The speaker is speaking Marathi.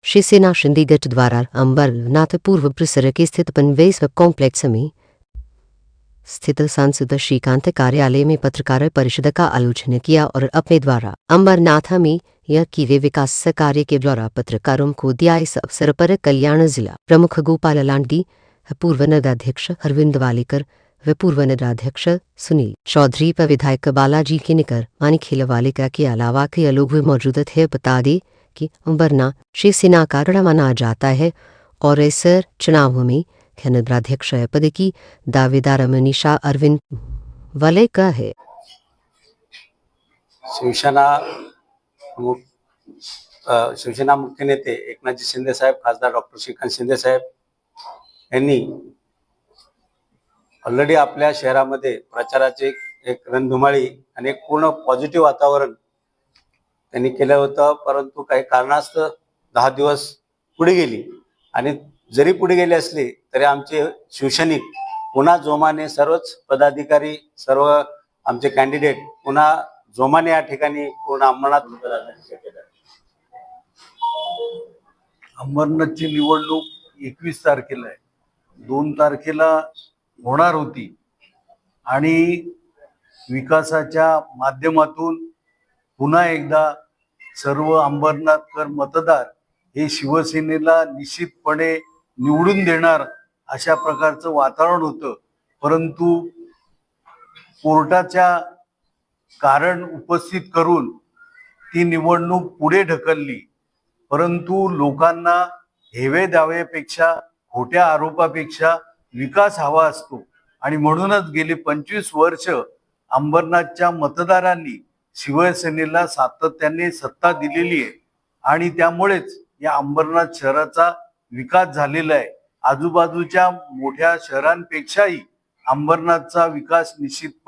शिवसेना चंडीगढ़ द्वारा अंबरनाथ पूर्व परिसर के स्थित पनवेस कॉम्प्लेक्स में स्थित सांसद श्रीकांत कार्यालय में पत्रकार परिषद का आयोजन किया और अपने द्वारा अंबरनाथ में यह किए विकास कार्य के द्वारा पत्रकारों को दिया। इस अवसर पर कल्याण जिला प्रमुख गोपाल लांडी, पूर्व नगराध्यक्ष अरविंद वालेकर व पूर्व नगराध्यक्ष सुनील चौधरी व विधायक बालाजी किनिकर मानिखेल वालेकर के अलावा कई लोग मौजूद थे। बता दें कि अंबरनाथ शिवसेना का गढ़ माना जाता है और इस चुनाव में नगराध्यक्ष पद की दावेदार मनीषा अरविंद वालेकर है। शिवसेना मुख्य नेते एकनाथजी शिंदे साहेब, खासदार डॉक्टर श्रीकांत शिंदे साहेब यांनी ऑलरेडी आपल्या शहरामध्ये प्रचाराचे एक रणधुमाळी आणि एक पूर्ण पॉझिटिव्ह वातावरण त्यांनी केलं होतं। परंतु काही कारणास्तव 10 दिवस पुढे गेली आणि जरी पुढे गेले असले तरी आमचे शिवसैनिक पुन्हा जोमाने सर्वच पदाधिकारी, सर्व आमचे कॅन्डिडेट पुन्हा जोमाने या ठिकाणी पूर्ण अंबरनाथची निवडणूक 21 तारखेला आहे, 2 तारखेला होणार होती आणि विकासाच्या माध्यमातून पुन्हा एकदा सर्व अंबरनाथकर मतदार हे शिवसेनेला निश्चितपणे निवडून देणार अशा प्रकारचं वातावरण होतं। परंतु कोर्टाच्या कारण उपस्थित करून ती निवडणूक पुढे ढकलली। परंतु लोकांना हेवे दाव्यापेक्षा, खोट्या आरोपापेक्षा विकास हवा असतो आणि म्हणूनच गेली 25 वर्ष अंबरनाथच्या मतदारांनी शिवसेनेला सातत्याने सत्ता दिलेली आहे आणि त्यामुळेच या अंबरनाथ शहराचा विकास झालेला आहे। आजूबाजूच्या मोठ्या शहरांपेक्षाही अंबरनाथचा विकास निश्चितपणे